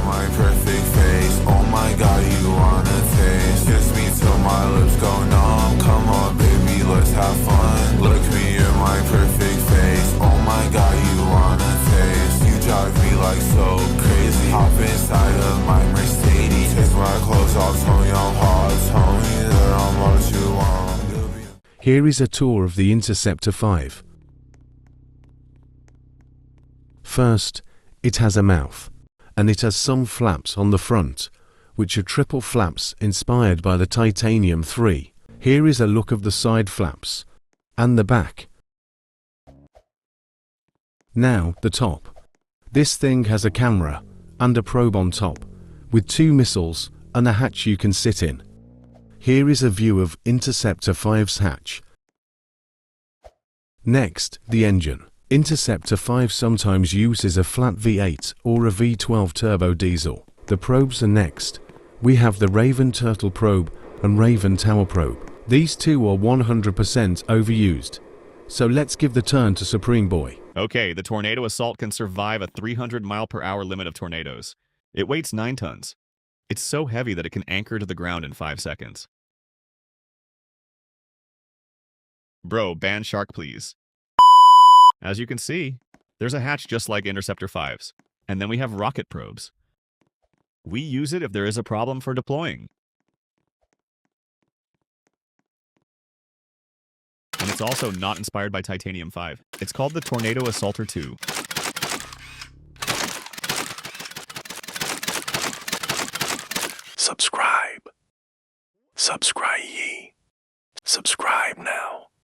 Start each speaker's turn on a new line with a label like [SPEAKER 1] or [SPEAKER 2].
[SPEAKER 1] my perfect face. Oh my god, you wanna taste? Kiss me till my lips go numb. Come on baby, let's have fun. Look me in my perfect face. Oh my god, you wanna taste? You drive me like so crazy. Hop inside of my Mercedes. Take my clothes off, tell me I'm hot. Tell me that I'm what you want.
[SPEAKER 2] Here is a tour of the Interceptor 5. First, it has a mouth, and it has some flaps on the front, which are triple flaps inspired by the Titanium 3. Here is a look of the side flaps, and the back. Now, the top. This thing has a camera, and a probe on top, with 2 missiles, and a hatch you can sit in. Here is a view of Interceptor 5's hatch. Next, the engine. Interceptor 5 sometimes uses a flat V8 or a V12 turbo diesel. The probes are next. We have the Raven Turtle probe and Raven Tower probe. These two are 100% overused. So let's give the turn to Supreme Boy.
[SPEAKER 3] Okay, the Tornado Assault can survive a 300 mph limit of tornadoes. It weighs 9 tons. It's so heavy that it can anchor to the ground in 5 seconds. Bro, ban shark please. As you can see, there's a hatch just like Interceptor 5's. And then we have rocket probes. We use it if there is a problem for deploying. And it's also not inspired by Titanium 5. It's called the Tornado Assaulter 2.
[SPEAKER 4] Subscribe. Subscribe ye. Subscribe now.